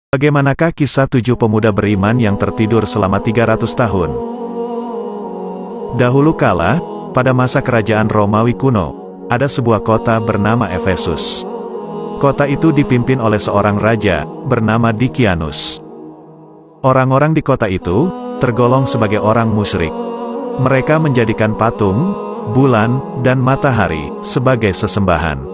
Bagaimanakah kisah 7 pemuda beriman yang tertidur selama 300 tahun? Dahulu kala, pada masa kerajaan Romawi kuno, ada sebuah kota bernama Efesus. Kota itu dipimpin oleh seorang raja, bernama Dikianus. Orang-orang di kota itu, tergolong sebagai orang musyrik. Mereka menjadikan patung, bulan, dan matahari, sebagai sesembahan.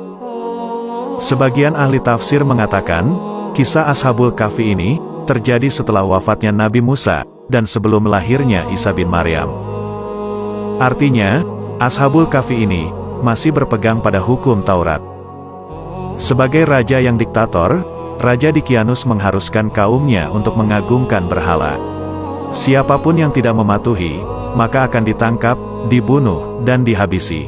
Sebagian ahli tafsir mengatakan, kisah Ashabul Kahfi ini, terjadi setelah wafatnya Nabi Musa, dan sebelum lahirnya Isa bin Maryam. Artinya, Ashabul Kahfi ini, masih berpegang pada hukum Taurat. Sebagai raja yang diktator, Raja Dikianus mengharuskan kaumnya untuk mengagungkan berhala. Siapapun yang tidak mematuhi, maka akan ditangkap, dibunuh, dan dihabisi.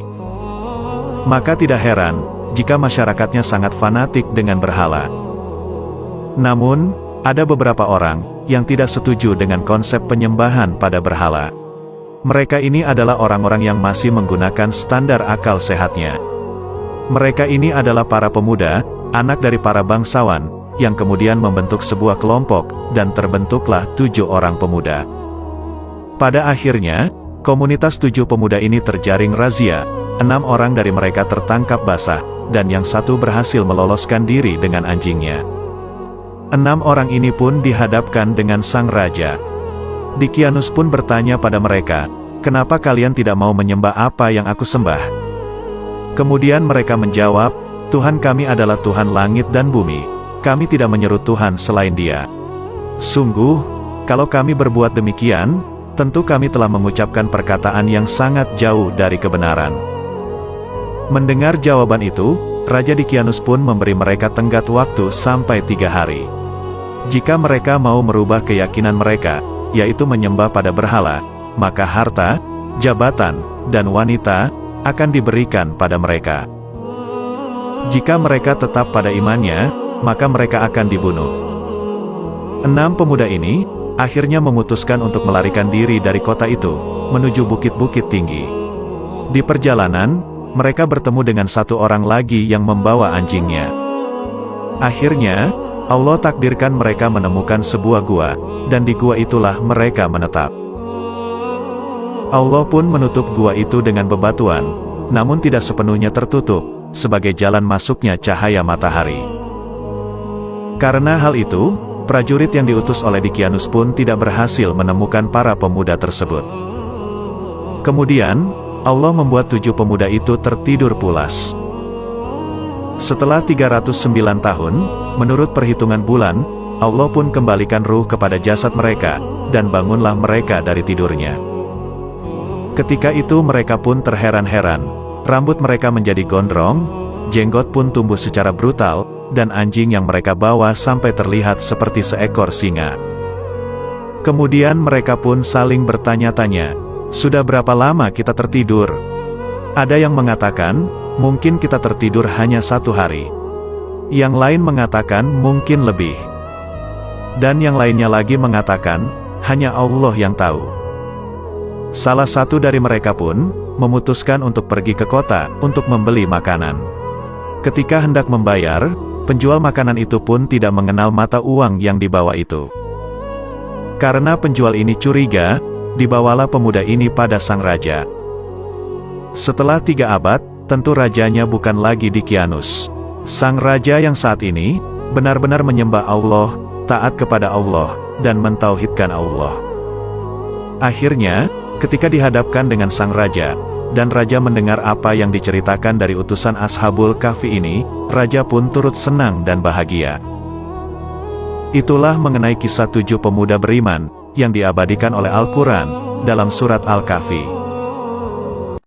Maka tidak heran, jika masyarakatnya sangat fanatik dengan berhala. Namun, ada beberapa orang yang tidak setuju dengan konsep penyembahan pada berhala. Mereka ini adalah orang-orang yang masih menggunakan standar akal sehatnya. Mereka ini adalah para pemuda, anak dari para bangsawan, yang kemudian membentuk sebuah kelompok, dan terbentuklah 7 orang pemuda. Pada akhirnya, komunitas 7 pemuda ini terjaring razia, 6 orang dari mereka tertangkap basah, dan yang satu berhasil meloloskan diri dengan anjingnya. 6 orang ini pun dihadapkan dengan sang raja. Dikianus pun bertanya pada mereka, "Kenapa kalian tidak mau menyembah apa yang aku sembah?" Kemudian mereka menjawab, "Tuhan kami adalah Tuhan langit dan bumi. Kami tidak menyeru Tuhan selain Dia." Sungguh, kalau kami berbuat demikian, tentu kami telah mengucapkan perkataan yang sangat jauh dari kebenaran. Mendengar jawaban itu, Raja Dikianus pun memberi mereka tenggat waktu sampai 3 hari. Jika mereka mau merubah keyakinan mereka, yaitu menyembah pada berhala, maka harta, jabatan, dan wanita akan diberikan pada mereka. Jika mereka tetap pada imannya, maka mereka akan dibunuh. 6 pemuda ini akhirnya memutuskan untuk melarikan diri dari kota itu, menuju bukit-bukit tinggi. Di perjalanan, mereka bertemu dengan satu orang lagi yang membawa anjingnya. Akhirnya, Allah takdirkan mereka menemukan sebuah gua, dan di gua itulah mereka menetap. Allah pun menutup gua itu dengan bebatuan, namun tidak sepenuhnya tertutup, sebagai jalan masuknya cahaya matahari. Karena hal itu, prajurit yang diutus oleh Dikianus pun tidak berhasil menemukan para pemuda tersebut. Kemudian, Allah membuat 7 pemuda itu tertidur pulas. Setelah 309 tahun, menurut perhitungan bulan, Allah pun kembalikan ruh kepada jasad mereka, dan bangunlah mereka dari tidurnya. Ketika itu mereka pun terheran-heran, rambut mereka menjadi gondrong, jenggot pun tumbuh secara brutal, dan anjing yang mereka bawa sampai terlihat seperti seekor singa. Kemudian mereka pun saling bertanya-tanya, "Sudah berapa lama kita tertidur?" Ada yang mengatakan, "Mungkin kita tertidur hanya 1 hari." Yang lain mengatakan, "Mungkin lebih." Dan yang lainnya lagi mengatakan, "Hanya Allah yang tahu." Salah satu dari mereka pun memutuskan untuk pergi ke kota untuk membeli makanan. Ketika hendak membayar, penjual makanan itu pun tidak mengenal mata uang yang dibawa itu. Karena penjual ini curiga, dibawalah pemuda ini pada sang raja. Setelah 3 abad, tentu rajanya bukan lagi Dikianus. Sang raja yang saat ini, benar-benar menyembah Allah, taat kepada Allah, dan mentauhidkan Allah. Akhirnya, ketika dihadapkan dengan sang raja, dan raja mendengar apa yang diceritakan dari utusan Ashabul Kahfi ini, raja pun turut senang dan bahagia. Itulah mengenai kisah 7 pemuda beriman, yang diabadikan oleh Al-Quran, dalam surat Al-Kahfi.